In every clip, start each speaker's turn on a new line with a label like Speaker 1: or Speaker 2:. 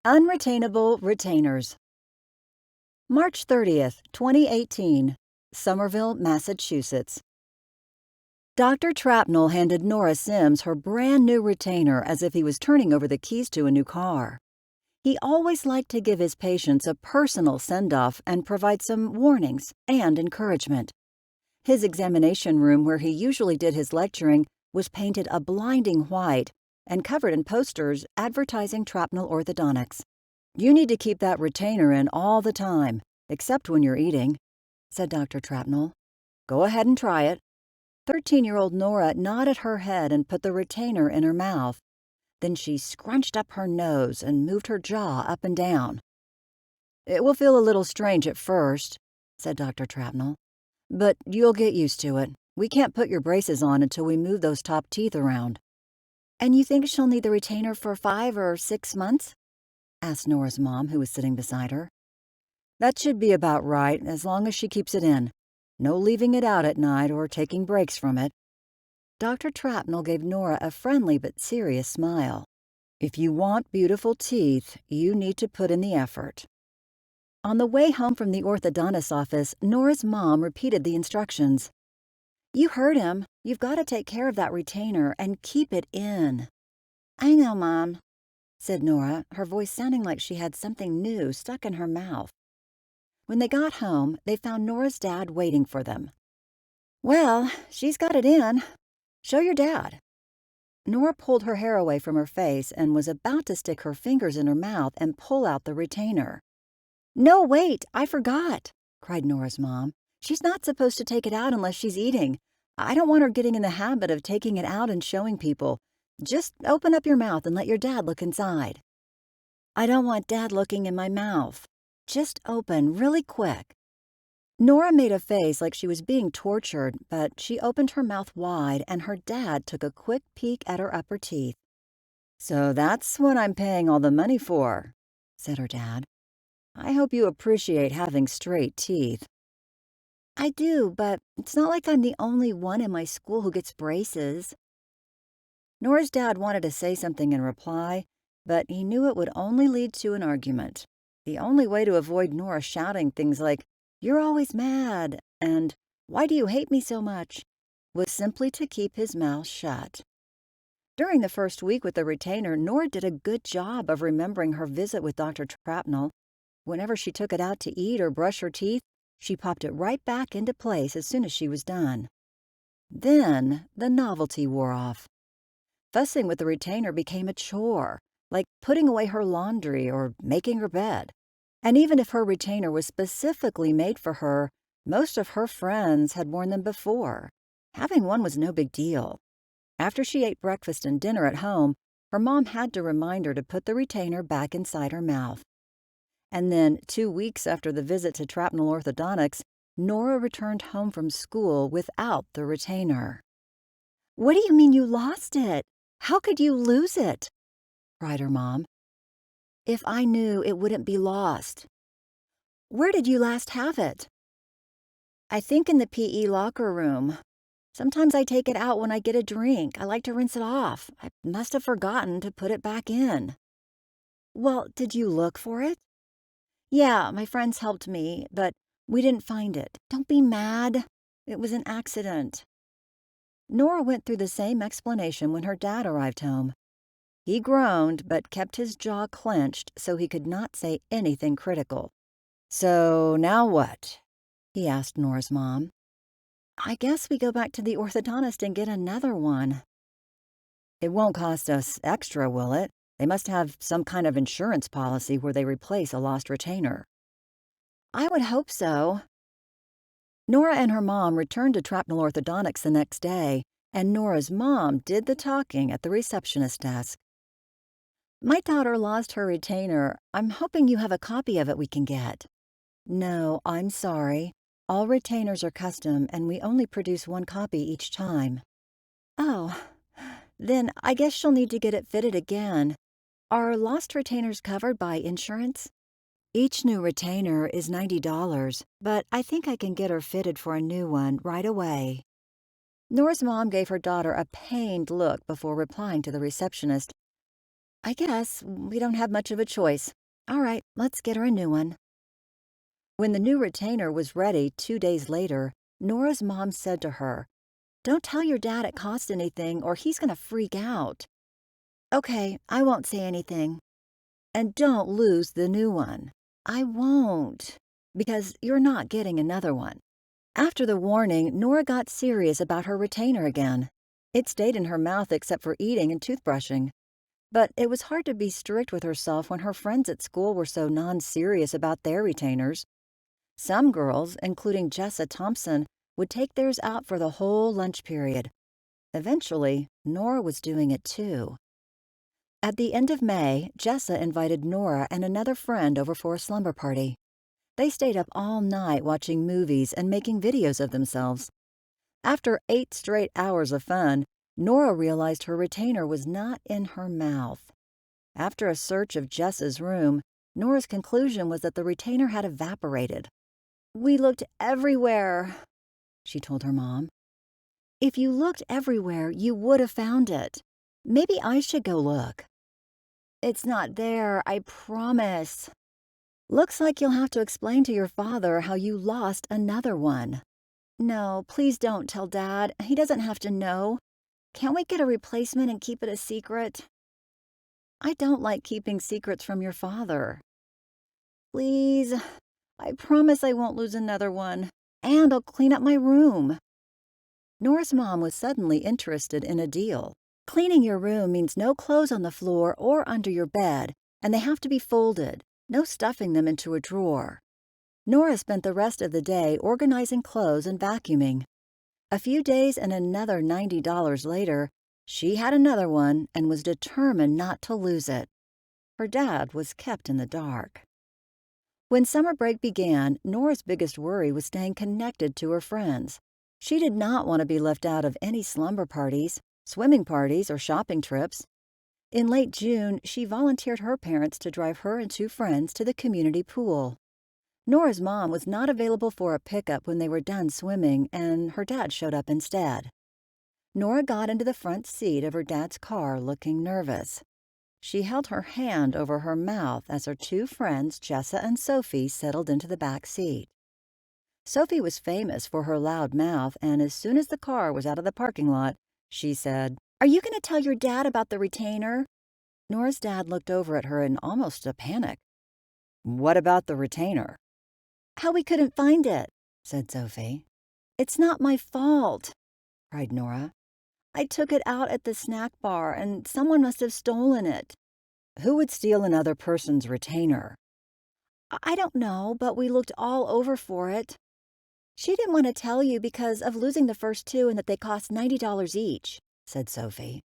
Speaker 1: Unretainable Retainers. March 30th, 2018, Somerville, Massachusetts. Dr. Trapnell handed Nora Sims her brand new retainer as if he was turning over the keys to a new car. He always liked to give his patients a personal send-off and provide some warnings and encouragement. His examination room, where he usually did his lecturing, was painted a blinding white and covered in posters advertising Trapnell orthodontics. "You need to keep that retainer in all the time, except when you're eating," said Dr. Trapnell. "Go ahead and try it." 13-year-old Nora nodded her head and put the retainer in her mouth. Then she scrunched up her nose and moved her jaw up and down. "It will feel a little strange at first," said Dr. Trapnell, "but you'll get used to it. We can't put your braces on until we move those top teeth around." "And you think she'll need the retainer for 5 or 6 months?" asked Nora's mom, who was sitting beside her. "That should be about right, as long as she keeps it in. No leaving it out at night or taking breaks from it." Dr. Trapnell gave Nora a friendly but serious smile. "If you want beautiful teeth, you need to put in the effort." On the way home from the orthodontist's office, Nora's mom repeated the instructions. "You heard him. You've got to take care of that retainer and keep it in." "I know, Mom," said Nora, her voice sounding like she had something new stuck in her mouth. When they got home, they found Nora's dad waiting for them. "Well, she's got it in. Show your dad." Nora pulled her hair away from her face and was about to stick her fingers in her mouth and pull out the retainer. "No, wait, I forgot," cried Nora's mom. "She's not supposed to take it out unless she's eating. I don't want her getting in the habit of taking it out and showing people. Just open up your mouth and let your dad look inside." "I don't want Dad looking in my mouth. Just open really quick." Nora made a face like she was being tortured, but she opened her mouth wide and her dad took a quick peek at her upper teeth. "So that's what I'm paying all the money for," said her dad. "I hope you appreciate having straight teeth." "I do, but it's not like I'm the only one in my school who gets braces." Nora's dad wanted to say something in reply, but he knew it would only lead to an argument. The only way to avoid Nora shouting things like, "You're always mad," and "Why do you hate me so much?" was simply to keep his mouth shut. During the first week with the retainer, Nora did a good job of remembering her visit with Dr. Trapnell. Whenever she took it out to eat or brush her teeth, she popped it right back into place as soon as she was done. Then the novelty wore off. Fussing with the retainer became a chore, like putting away her laundry or making her bed. And even if her retainer was specifically made for her, most of her friends had worn them before. Having one was no big deal. After she ate breakfast and dinner at home, her mom had to remind her to put the retainer back inside her mouth. And then, 2 weeks after the visit to Trapnell Orthodontics, Nora returned home from school without the retainer. "What do you mean you lost it? How could you lose it?" cried her mom. "If I knew, it wouldn't be lost." "Where did you last have it?" "I think in the PE locker room. Sometimes I take it out when I get a drink. I like to rinse it off. I must have forgotten to put it back in." "Well, did you look for it?" "Yeah, my friends helped me, but we didn't find it." "Don't be mad. It was an accident." Nora went through the same explanation when her dad arrived home. He groaned, but kept his jaw clenched so he could not say anything critical. "So now what?" he asked Nora's mom. "I guess we go back to the orthodontist and get another one." "It won't cost us extra, will it? They must have some kind of insurance policy where they replace a lost retainer." "I would hope so." Nora and her mom returned to Trapnell Orthodontics the next day, and Nora's mom did the talking at the receptionist desk. "My daughter lost her retainer. I'm hoping you have a copy of it we can get." "No, I'm sorry. All retainers are custom, and we only produce one copy each time." "Oh, then I guess she'll need to get it fitted again. Are lost retainers covered by insurance?" "Each new retainer is $90, but I think I can get her fitted for a new one right away." Nora's mom gave her daughter a pained look before replying to the receptionist. I guess we don't have much of a choice. All right, let's get her a new one. When the new retainer was ready 2 days later, Nora's mom said to her, "Don't tell your dad it cost anything or he's going to freak out." "Okay, I won't say anything." "And don't lose the new one." "I won't, because you're not getting another one." After the warning, Nora got serious about her retainer again. It stayed in her mouth except for eating and toothbrushing. But it was hard to be strict with herself when her friends at school were so non-serious about their retainers. Some girls, including Jessa Thompson, would take theirs out for the whole lunch period. Eventually, Nora was doing it too. At the end of May, Jessa invited Nora and another friend over for a slumber party. They stayed up all night watching movies and making videos of themselves. After 8 straight hours of fun, Nora realized her retainer was not in her mouth. After a search of Jessa's room, Nora's conclusion was that the retainer had evaporated. "We looked everywhere," she told her mom. "If you looked everywhere, you would have found it. Maybe I should go look." "It's not there, I promise." "Looks like you'll have to explain to your father how you lost another one." "No, please don't tell Dad. He doesn't have to know. Can't we get a replacement and keep it a secret?" "I don't like keeping secrets from your father." "Please, I promise I won't lose another one. And I'll clean up my room." Nora's mom was suddenly interested in a deal. "Cleaning your room means no clothes on the floor or under your bed, and they have to be folded, no stuffing them into a drawer." Nora spent the rest of the day organizing clothes and vacuuming. A few days and another $90 later, she had another one and was determined not to lose it. Her dad was kept in the dark. When summer break began, Nora's biggest worry was staying connected to her friends. She did not want to be left out of any slumber parties, swimming parties, or shopping trips. In late June, she volunteered her parents to drive her and 2 friends to the community pool. Nora's mom was not available for a pickup when they were done swimming, and her dad showed up instead. Nora got into the front seat of her dad's car looking nervous. She held her hand over her mouth as her 2 friends, Jessa and Sophie, settled into the back seat. Sophie was famous for her loud mouth, and as soon as the car was out of the parking lot, she said, "Are you going to tell your dad about the retainer?" Nora's dad looked over at her in almost a panic. "What about the retainer?" "How we couldn't find it," said Sophie. "It's not my fault," cried Nora. "I took it out at the snack bar, and someone must have stolen it." "Who would steal another person's retainer?" "I don't know, but we looked all over for it." "She didn't want to tell you because of losing the first 2 and that they cost $90 each," said Sophie.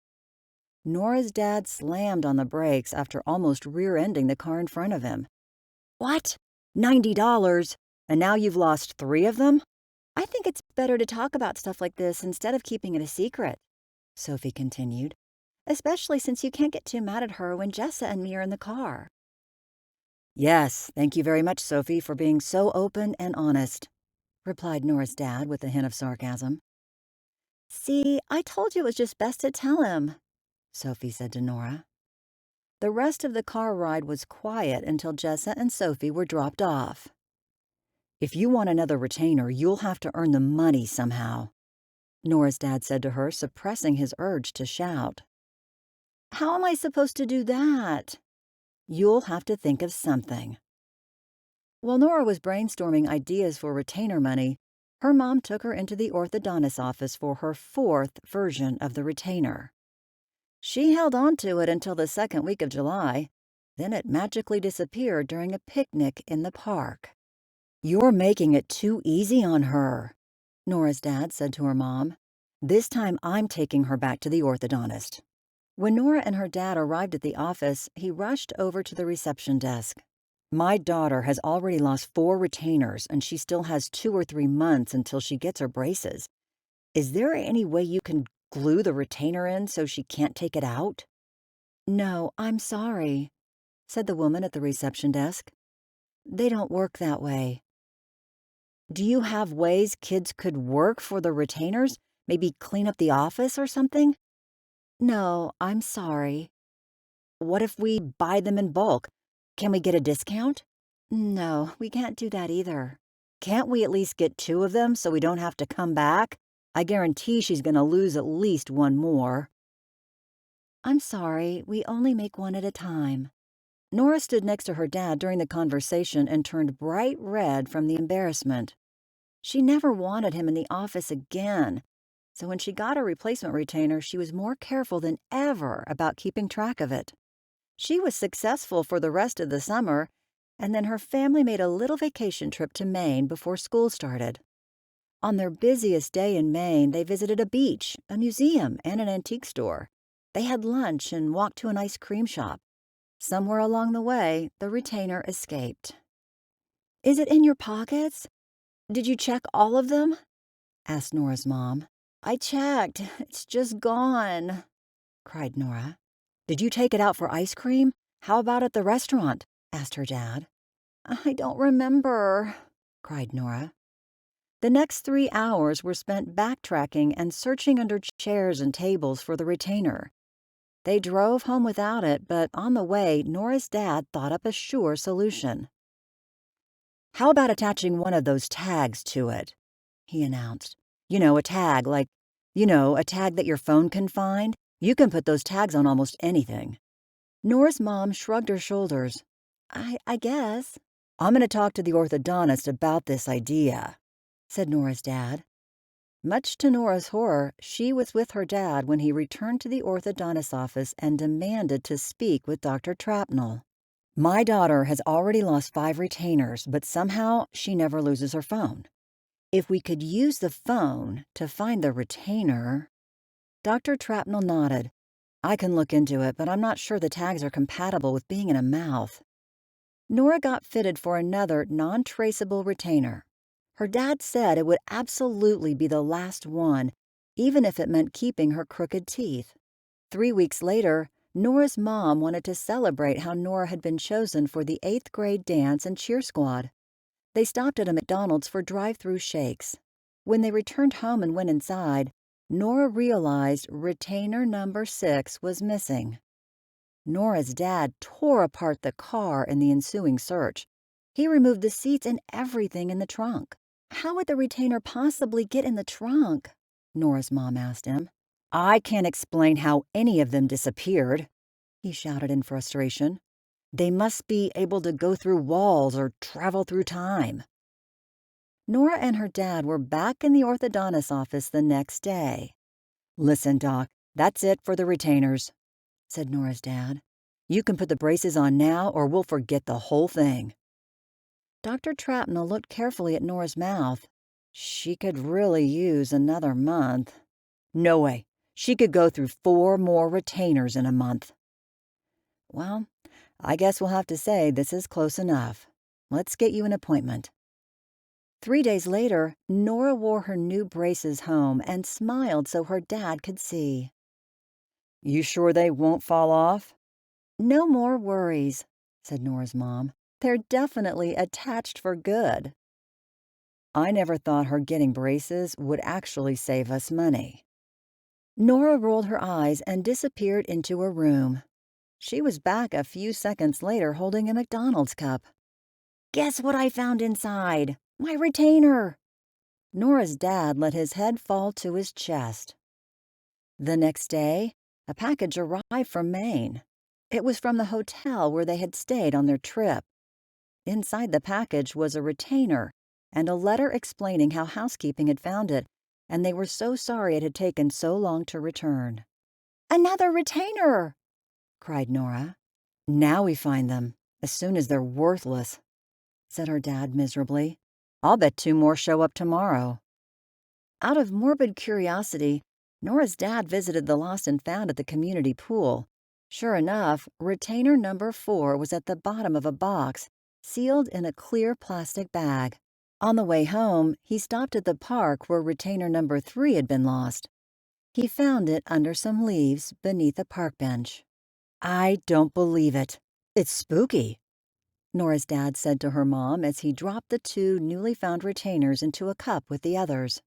Speaker 1: Nora's dad slammed on the brakes after almost rear-ending the car in front of him. "What? $90? And now you've lost 3 of them?" "I think it's better to talk about stuff like this instead of keeping it a secret," Sophie continued, "especially since you can't get too mad at her when Jessa and me are in the car." "Yes, thank you very much, Sophie, for being so open and honest," replied Nora's dad with a hint of sarcasm. "See, I told you it was just best to tell him," Sophie said to Nora. The rest of the car ride was quiet until Jessa and Sophie were dropped off. "If you want another retainer, you'll have to earn the money somehow," Nora's dad said to her, suppressing his urge to shout. "How am I supposed to do that?" "You'll have to think of something." While Nora was brainstorming ideas for retainer money, her mom took her into the orthodontist's office for her 4th version of the retainer. She held on to it until the second week of July. Then it magically disappeared during a picnic in the park. "You're making it too easy on her," Nora's dad said to her mom. "This time I'm taking her back to the orthodontist." When Nora and her dad arrived at the office, he rushed over to the reception desk. "My daughter has already lost 4 retainers, and she still has 2 or 3 months until she gets her braces. Is there any way you can glue the retainer in so she can't take it out?" "No, I'm sorry," said the woman at the reception desk. "They don't work that way." "Do you have ways kids could work for the retainers? Maybe clean up the office or something?" "No, I'm sorry." What if we buy them in bulk? Can we get a discount? No, we can't do that either. Can't we at least get 2 of them so we don't have to come back? I guarantee she's gonna lose at least one more. I'm sorry, we only make one at a time. Nora stood next to her dad during the conversation and turned bright red from the embarrassment. She never wanted him in the office again, so when she got a replacement retainer, she was more careful than ever about keeping track of it. She was successful for the rest of the summer, and then her family made a little vacation trip to Maine before school started. On their busiest day in Maine, they visited a beach, a museum, and an antique store. They had lunch and walked to an ice cream shop. Somewhere along the way, the retainer escaped. Is it in your pockets? Did you check all of them? Asked Nora's mom. I checked. It's just gone, cried Nora. Did you take it out for ice cream? How about at the restaurant? Asked her dad. I don't remember, cried Nora. The next 3 hours were spent backtracking and searching under chairs and tables for the retainer. They drove home without it, but on the way, Nora's dad thought up a sure solution. How about attaching one of those tags to it? He announced. A tag a tag that your phone can find. You can put those tags on almost anything. Nora's mom shrugged her shoulders. I guess. I'm going to talk to the orthodontist about this idea, said Nora's dad. Much to Nora's horror, she was with her dad when he returned to the orthodontist's office and demanded to speak with Dr. Trapnell. My daughter has already lost 5 retainers, but somehow she never loses her phone. If we could use the phone to find the retainer... Dr. Trapnell nodded. I can look into it, but I'm not sure the tags are compatible with being in a mouth. Nora got fitted for another non-traceable retainer. Her dad said it would absolutely be the last one, even if it meant keeping her crooked teeth. 3 weeks later, Nora's mom wanted to celebrate how Nora had been chosen for the 8th grade dance and cheer squad. They stopped at a McDonald's for drive-through shakes. When they returned home and went inside, Nora realized retainer number 6 was missing. Nora's dad tore apart the car in the ensuing search. He removed the seats and everything in the trunk. How would the retainer possibly get in the trunk? Nora's mom asked him. I can't explain how any of them disappeared, he shouted in frustration. They must be able to go through walls or travel through time. Nora and her dad were back in the orthodontist's office the next day. Listen, Doc, that's it for the retainers, said Nora's dad. You can put the braces on now or we'll forget the whole thing. Dr. Trapnell looked carefully at Nora's mouth. She could really use another month. No way. She could go through 4 more retainers in a month. Well, I guess we'll have to say this is close enough. Let's get you an appointment. 3 days later, Nora wore her new braces home and smiled so her dad could see. You sure they won't fall off? No more worries, said Nora's mom. They're definitely attached for good. I never thought her getting braces would actually save us money. Nora rolled her eyes and disappeared into her room. She was back a few seconds later holding a McDonald's cup. Guess what I found inside? My retainer! Nora's dad let his head fall to his chest. The next day, a package arrived from Maine. It was from the hotel where they had stayed on their trip. Inside the package was a retainer and a letter explaining how housekeeping had found it, and they were so sorry it had taken so long to return. Another retainer! Cried Nora. Now we find them, as soon as they're worthless, said her dad miserably. I'll bet 2 more show up tomorrow. Out of morbid curiosity, Nora's dad visited the lost and found at the community pool. Sure enough, retainer number 4 was at the bottom of a box, sealed in a clear plastic bag. On the way home, he stopped at the park where retainer number 3 had been lost. He found it under some leaves beneath a park bench. I don't believe it. It's spooky, Nora's dad said to her mom as he dropped the 2 newly found retainers into a cup with the others.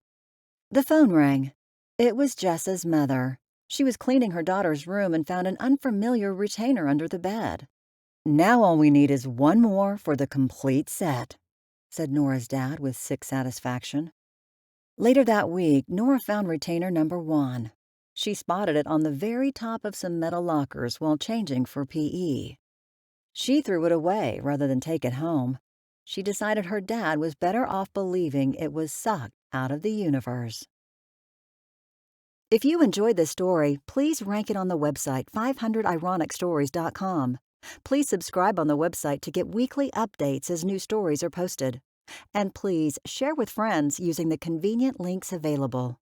Speaker 1: The phone rang. It was Jessa's mother. She was cleaning her daughter's room and found an unfamiliar retainer under the bed. "Now all we need is one more for the complete set," said Nora's dad with sick satisfaction. Later that week, Nora found retainer number 1. She spotted it on the very top of some metal lockers while changing for PE. She threw it away rather than take it home. She decided her dad was better off believing it was sucked out of the universe. If you enjoyed this story, please rank it on the website 500ironicstories.com. Please subscribe on the website to get weekly updates as new stories are posted. And please share with friends using the convenient links available.